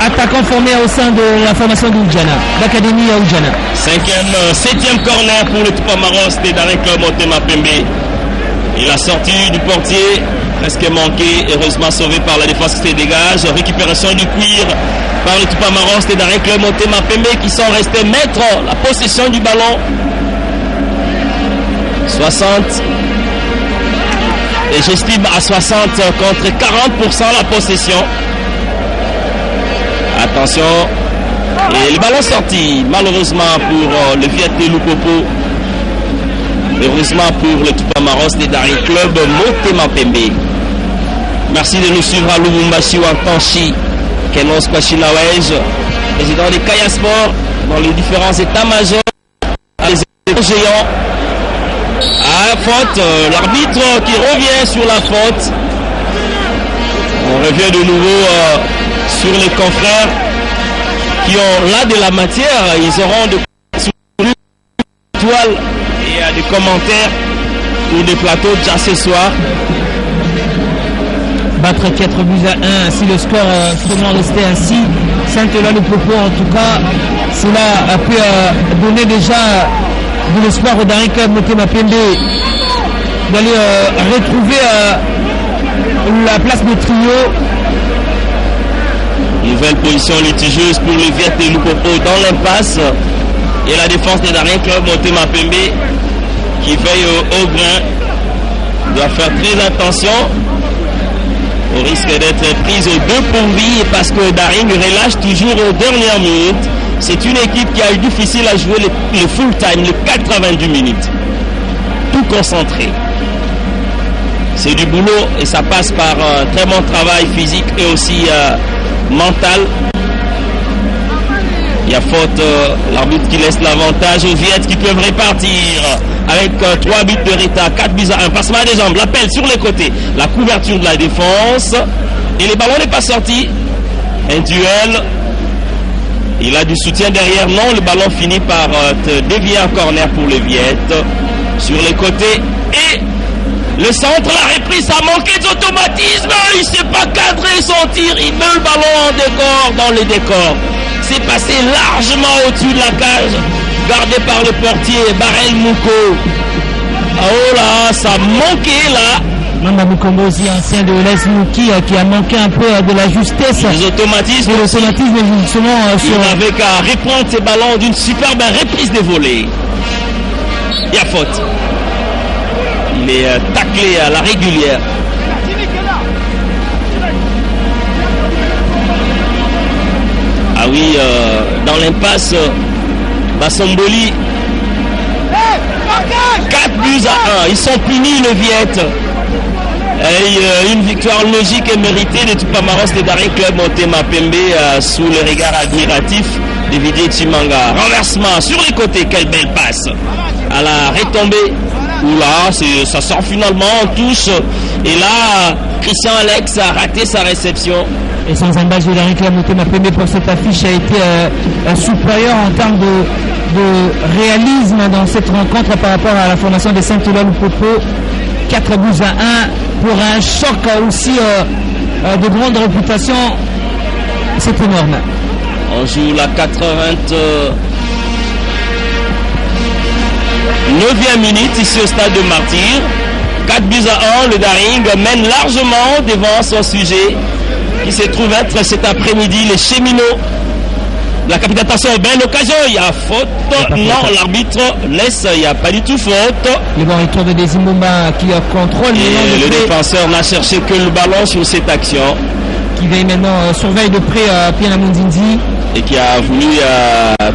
attaquant formé au sein de la formation d'Oudjana, l'Académie à Oudjana. 7e corner pour le Tupamaros des Daring Club Motema Pembe. Il a sorti du portier, presque manqué, heureusement sauvé par la défense qui se dégage. Récupération du cuir par le Tupamaros des Daring Club Motema Pembe qui sont restés maîtres la possession du ballon. 60. Et j'estime à 60 contre 40% la possession. Attention. Et le ballon sorti, malheureusement pour le Viet de Lupopo. Heureusement pour le Tupamaros des Daring Club Motema Pembe. Merci de nous suivre à Lubumbashi ou en Tanchi. Kenos Kwashinawej, président des Kaya Sport, dans les différents états-majors, les géants. À faute, l'arbitre qui revient sur la faute. On revient de nouveau sur les confrères qui ont là de la matière. Ils auront de toiles et des commentaires pour des plateaux déjà ce soir. Battre 4 buts à 1, si le score seulement restait ainsi, Saint-Thomas Lupopo en tout cas, cela a pu donner déjà de l'espoir au Daring Club Motema Pembe d'aller retrouver la place de trio. Nouvelle position litigieuse pour les Viet de Lupopo dans l'impasse. Et la défense des Daring Club Motema Pembe qui veille au grain doit faire très attention au risque d'être prise au dépourvu parce que Daring relâche toujours aux dernières minutes. C'est une équipe qui a eu difficile à jouer le full time, les 90 minutes. Tout concentré. C'est du boulot et ça passe par un très bon travail physique et aussi mental. Il y a faute, l'arbitre qui laisse l'avantage aux Viet qui peuvent répartir avec 3 buts de retard, 4 buts à 1. Passement des jambes, l'appel sur les côtés, la couverture de la défense et le ballon n'est pas sorti. Un duel. Il a du soutien derrière. Non, le ballon finit par dévier en corner pour les Viet. Sur les côtés. Et le centre, la reprise, ça a manqué d'automatisme. Il ne s'est pas cadré son tir. Il met le ballon en décor, dans le décor. C'est passé largement au-dessus de la cage. Gardé par le portier, Barel Mouko. Oh là, ça manquait là. Mamba Mukombozi, ancien de l'Est Mouki, qui a manqué un peu de la justesse. Les automatismes. Justement, il n'avait qu'à reprendre ses ballons d'une superbe reprise de volée. Il y a faute. Il est taclé à la régulière. Ah oui, dans l'impasse, Bassomboli. 4 buts à 1. Ils sont punis, le Viet. Et une victoire logique et méritée de Tupamaros de Daring Club Motema Pembe sous le regard admiratif de Didier Chimanga. Renversement sur les côtés, quelle belle passe. À la retombée. Oula, ça sort finalement en touche. Et là, Christian Alex a raté sa réception. Et sans embâche de Daring Club Motema Pembe pour cette affiche a été supérieur en termes de réalisme dans cette rencontre par rapport à la formation des Saint-Oula Lupopo. 4 buts à 1 pour un choc aussi de grande réputation. C'est énorme. On joue la 89e minute ici au stade de Martyr. 4 buts à 1, le Daring mène largement devant son sujet qui se trouve être cet après-midi les cheminots. La capitale, attention, belle occasion, il y a faute. Non, l'arbitre laisse, il n'y a pas du tout faute. Le bon retour de Desimbomba qui contrôle. Et le défenseur n'a cherché que le ballon sur cette action. Qui veille maintenant, surveille de près Piana Mundindi. Et qui a voulu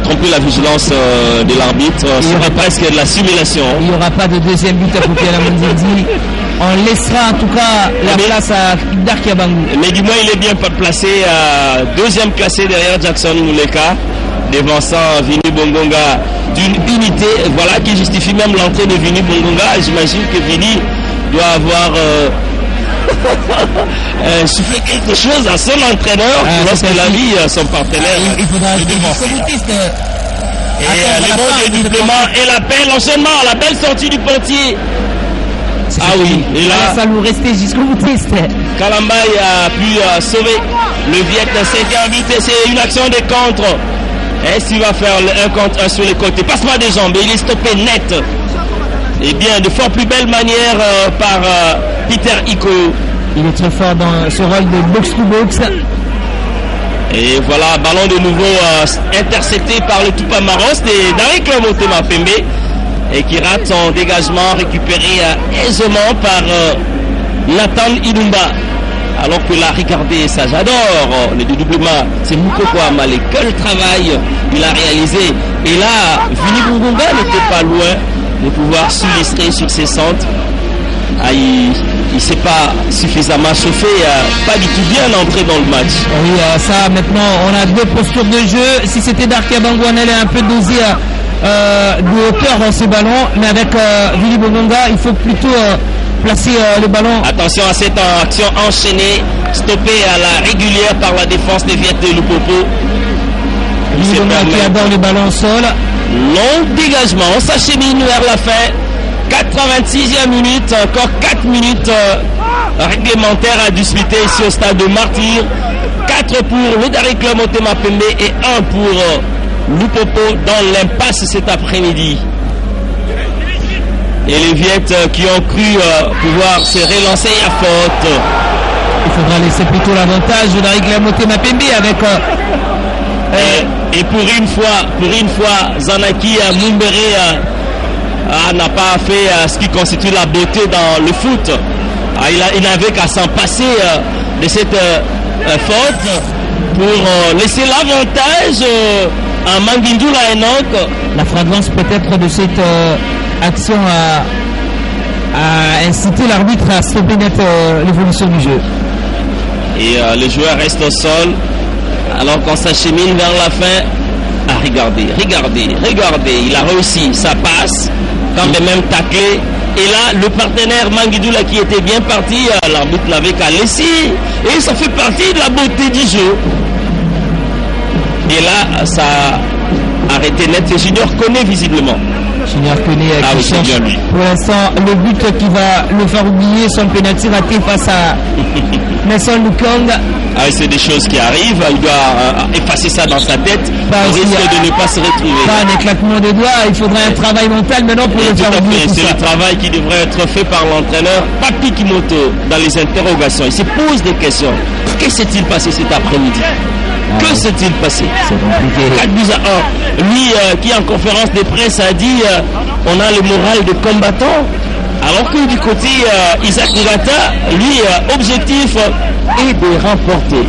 tromper la vigilance de l'arbitre. Ce serait presque de la simulation. Il n'y aura pas de deuxième but pour Piana Mundindi. On laissera en tout cas la place à Darkia Bangou. Mais du moins il est bien placé, deuxième classé derrière Jackson Mouleka, devançant Vini Bongonga d'une unité, voilà qui justifie même l'entrée de Vini Bongonga. J'imagine que Vini doit avoir soufflé quelque chose à son entraîneur lorsqu'il a mis son partenaire. Il faudra le bon dédoublement et l'appel, l'enchaînement, la belle sortie du portier. Ah oui, et là, ça nous restait jusqu'au boutiste. Kalambay a pu sauver le Viet 5e but et c'est une action de contre. Est-ce qu'il va faire un contre 1 sur les côtés? Passement des jambes, il est stoppé net. Et bien, de fort plus belle manière par Peter Iko. Il est très fort dans ce rôle de box-to-box. Et voilà, ballon de nouveau intercepté par le Tupamaros de Daring Club Motema Pembe. Et qui rate son dégagement récupéré aisément par Nathan Ilumba. Alors que là, regardez ça, j'adore le dédoublement. C'est Moukoko Amale, quel travail il a réalisé. Et là, Vini Bungunga n'était pas loin de pouvoir s'illustrer sur ses centres. Ah, il ne s'est pas suffisamment chauffé, pas du tout bien entré dans le match. Oui, ça maintenant, on a deux postures de jeu. Si c'était Darkia Bangou, on allait un peu doser de hauteur dans ces ballons, mais avec Vili Bongonga, il faut plutôt placer le ballon. Attention à cette action enchaînée, stoppée à la régulière par la défense des Viet de Lupopo. Vili Bongonga qui aborde le ballon au sol. Long dégagement, on s'achemine vers la fin. 86e minute, encore 4 minutes réglementaires à disputer ici au stade de Martyr. 4 pour le Daring Club Motema Pembe et 1 pour Lupopo dans l'impasse cet après-midi. Et les Viet qui ont cru pouvoir se relancer à faute. Il faudra laisser plutôt l'avantage de Daring Club Motema Pembe avec... et pour une fois, Zanaki Mumbere n'a pas fait ce qui constitue la beauté dans le foot. Il n'avait qu'à s'en passer de cette faute pour laisser l'avantage à Manguindula Enoch. La fragrance peut-être de cette action a incité l'arbitre à stopper net l'évolution du jeu. Et le joueur reste au sol alors qu'on s'achemine vers la fin. Ah, regardez, il a réussi, ça passe, quand même taclé. Et là, le partenaire Manguindula qui était bien parti, l'arbitre n'avait qu'à laisser. Et ça fait partie de la beauté du jeu. Et là, ça a arrêté net. Et Junior connaît visiblement. Junior connaît qui cherche pour l'instant le but qui va le faire oublier son pénalty raté face à Nelson Lukong. Ah, c'est des choses qui arrivent. Il doit effacer ça dans sa tête. Au risque de ne pas se retrouver. Pas un éclatement des doigts. Il faudrait un travail mental maintenant pour le faire oublier. C'est le travail qui devrait être fait par l'entraîneur Papi Kimoto dans les interrogations. Il se pose des questions. Que s'est-il passé cet après-midi? Que s'est-il passé? C'est compliqué. 4 buts à 1. Lui qui en conférence de presse a dit on a le moral de combattant. Alors que du côté Isaac Ngata, lui, objectif est de remporter.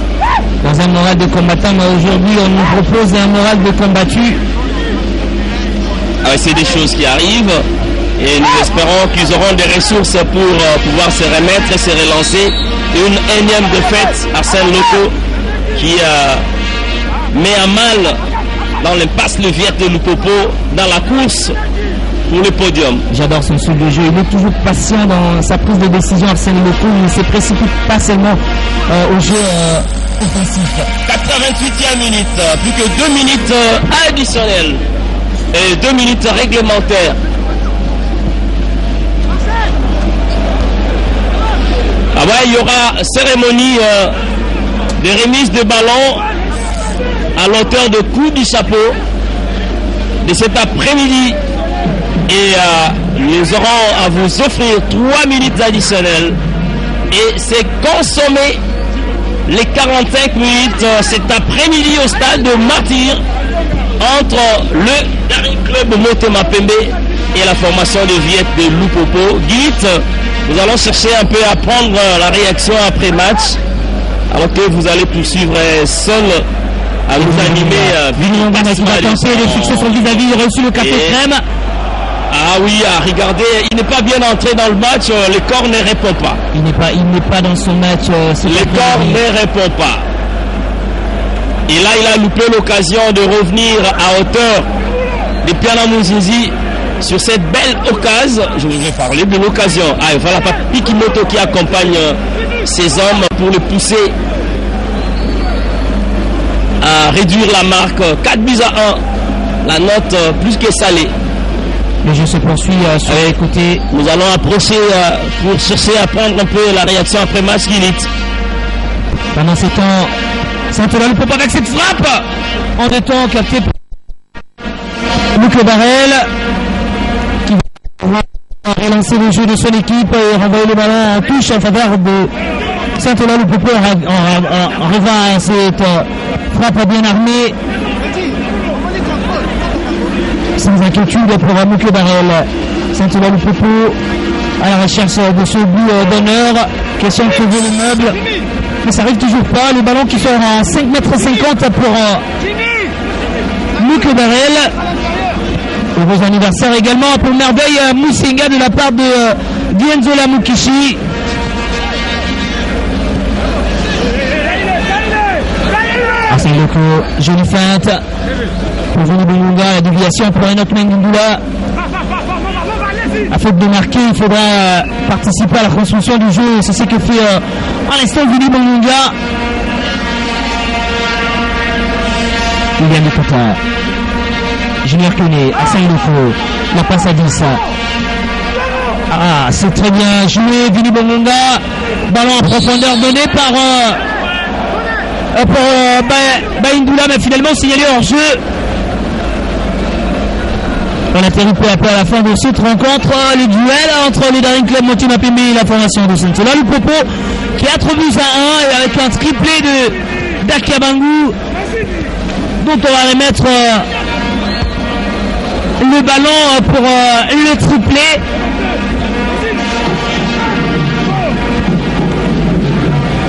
Dans un moral de combattant, mais aujourd'hui on nous propose un moral de combattu. C'est des choses qui arrivent et nous espérons qu'ils auront des ressources pour pouvoir se remettre et se relancer. Une énième défaite, Arsène Loko qui met à mal dans l'impasse le Viet de Lupopo dans la course pour le podium. J'adore son style de jeu, il est toujours patient dans sa prise de décision. Arsène Loko ne se précipite pas seulement au jeu offensif. 88e minute, plus que 2 minutes additionnelles et 2 minutes réglementaires. Ah ouais, il y aura cérémonie de remise de ballon à l'auteur de coup du chapeau de cet après-midi et nous aurons à vous offrir 3 minutes additionnelles et c'est consommé les 45 minutes cet après-midi au stade de Martyr entre le Daring Club Motema Pembe et la formation de Viet de Lupopo. Guit, nous allons chercher un peu à prendre la réaction après match alors que vous allez poursuivre seul à nous animer. Vini va tenter de fixer son vis-à-vis, il a reçu le café crème. Ah oui, regardez, il n'est pas bien entré dans le match, le corps ne répond pas. Il n'est pas dans son match. Le corps ne répond pas. Et là, il a loupé l'occasion de revenir à hauteur de Piana Mouzizi sur cette belle occasion. Je vais parler de l'occasion. Ah, voilà Papi Kimoto qui accompagne ces hommes pour le pousser à réduire la marque 4-1. La note plus que salée. Le jeu se poursuit sur les côtés. Nous allons approcher pour chercher à prendre un peu la réaction après match Guinit. Pendant ce temps, Saint-Ouen ne peut pas avec cette frappe. En deux temps, capté par Luc Barrel qui va relancer le jeu de son équipe et renvoyer le ballon en touche en faveur de Saint-Ouen. Le Popo en revient à cette frappe bien armée. Sans inquiétude pour Luc Barrel. Saint-Ouen le Popo à la recherche de ce but d'honneur. Question de trouver le meuble. Mais ça arrive toujours pas. Le ballon qui sort à 5,50 m pour Luc Barrel. Heureux anniversaire également pour Merveille Moussinga de la part de Dienzola Mukishi. Arsène Loko, jolie feinte pour Vini Bongonga, la déviation pour Enoch Mengindula. À faute de marquer, il faudra participer à la construction du jeu. C'est ce que fait à l'instant Vini Bongonga. William Nikota, Junior Kone, Arsène Loko, la passe à 10. Ah, c'est très bien joué, Vini Bongonga. Ballon en profondeur donné par Baindula, mais finalement signalé hors jeu. On atterrit peu à peu à la fin de cette rencontre, le duel entre le Daring Club Motema Pembe et la formation de Saint-Ouen. Le Popo qui a 3 buts à 1 et avec un triplé de Dakiabangu dont on va remettre le ballon pour le triplé.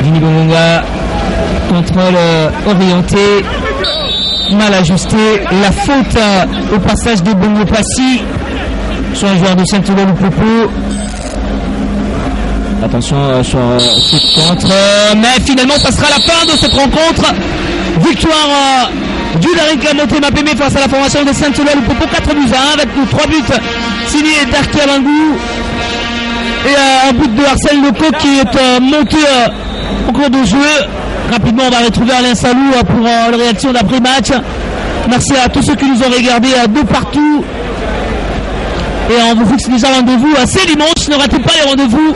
Vini Bongonga, contrôle orienté, mal ajusté, la faute au passage de Bongo Passi sur un joueur de Saint-Ouen le Popo. Attention sur cette contre, mais finalement ça sera la fin de cette rencontre. Victoire du Daring Club Motema Pembe face à la formation de Saint-Ouen le Popo, 4 buts à 1 avec 3 buts signés d'Arkiabangu et un but de Arsène Loko qui est monté au cours de jeu. Rapidement, on va retrouver Alain Salou pour la réaction d'après-match. Merci à tous ceux qui nous ont regardés de partout. Et on vous fixe déjà rendez-vous c'est dimanche. Ne ratez pas les rendez-vous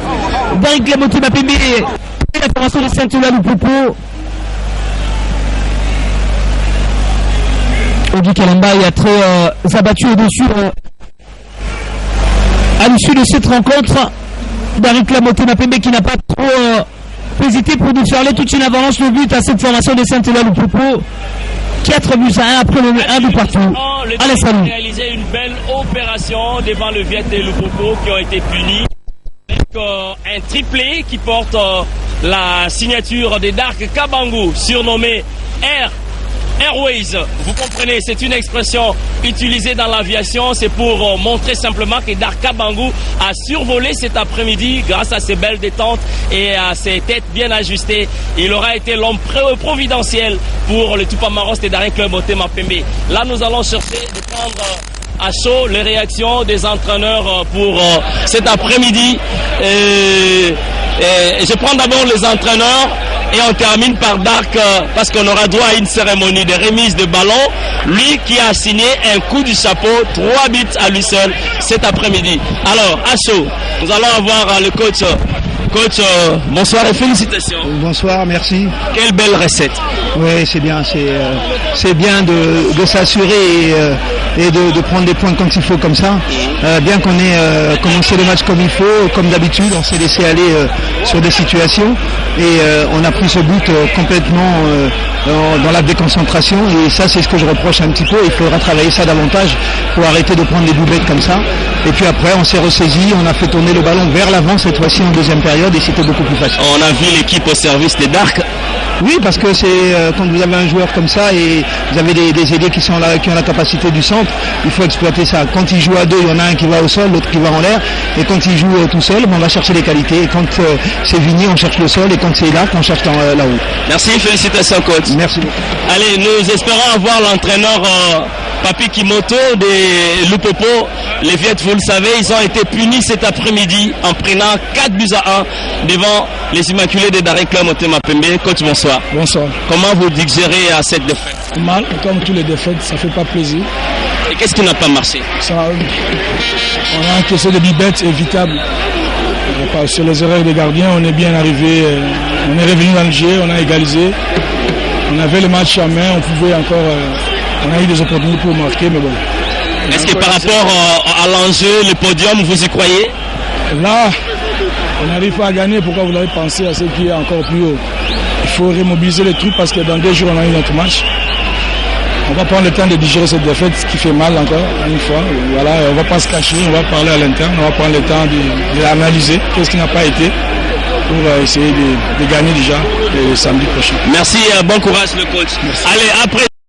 Daring Club Motema Pembe et la formation de Saint-Ouen le Popo. Ogi Kalamba est très abattu au-dessus à l'issue de cette rencontre. Daring Club Motema Pembe qui n'a pas trop hésité pour déferler toute une avalanche de but à cette formation de Saint-Ouen le Popo. 4 buts à 1 après le 1 but partout. Allez, salut. A réalisé une belle opération devant le Viet et le Popo qui ont été punis avec un triplé qui porte la signature de Dark Kabangu, surnommé Airways. Vous comprenez, c'est une expression utilisée dans l'aviation. C'est pour montrer simplement que Dark Kabangu a survolé cet après-midi grâce à ses belles détentes et à ses têtes bien ajustées. Il aura été l'homme providentiel pour le Tupamaros et Daring Club Motema Pembe. Là, nous allons chercher de prendre à chaud les réactions des entraîneurs pour cet après-midi. Je prends d'abord les entraîneurs et on termine par Dark parce qu'on aura droit à une cérémonie de remise de ballon. Lui qui a signé un coup du chapeau, 3 buts à lui seul cet après-midi. Alors, à chaud, nous allons avoir le coach. Coach, bonsoir et félicitations. Bonsoir, merci. Quelle belle recette. Oui, c'est bien. C'est bien de s'assurer et de prendre des points quand il faut comme ça. Bien qu'on ait commencé le match comme il faut, comme d'habitude, on s'est laissé aller sur des situations et on a pris ce but complètement dans la déconcentration et ça c'est ce que je reproche un petit peu. Il faudra travailler ça davantage pour arrêter de prendre des boulettes comme ça. Et puis après on s'est ressaisi, on a fait tourner le ballon vers l'avant cette fois-ci en deuxième période et c'était beaucoup plus facile. On a vu l'équipe au service des Dark. Oui, parce que c'est quand vous avez un joueur comme ça et vous avez des ailiers qui sont là, qui ont la capacité du centre, il faut exploiter ça. Quand il joue à deux, il y en a un qui va au sol, l'autre qui va en l'air. Et quand il joue tout seul, on va chercher les qualités. Et quand c'est Vigny, on cherche le sol. Et quand c'est Dark, on cherche là-haut. Merci, félicitations coach. Merci beaucoup. Allez, nous espérons avoir l'entraîneur Papi Kimoto de Lupopo. Les Viettes, vous le savez, ils ont été punis cet après-midi en prenant 4 buts à 1 devant les Immaculés de Daring Club Motema Pembe. Coach, bonsoir. Bonsoir. Comment vous digérez à cette défaite? Mal, comme tous les défaites, ça fait pas plaisir. Et qu'est-ce qui n'a pas marché? On a encaissé des bibettes évitables. Sur les erreurs des gardiens, on est bien arrivé. On est revenu dans le jeu, on a égalisé. On avait le match en main, on pouvait encore. On a eu des opportunités pour marquer, mais bon. Est-ce que par rapport à l'enjeu, le podium, vous y croyez? Là, on n'arrive pas à gagner. Pourquoi vous avez pensé à ce qui est encore plus haut? Il faut remobiliser les trucs parce que dans 2 jours, on a eu notre match. On va prendre le temps de digérer cette défaite, ce qui fait mal encore, une fois. Voilà, on ne va pas se cacher, on va parler à l'interne, on va prendre le temps de l'analyser, qu'est-ce qui n'a pas été, pour essayer de gagner déjà le samedi prochain. Merci, bon courage le coach. Merci. Allez, après.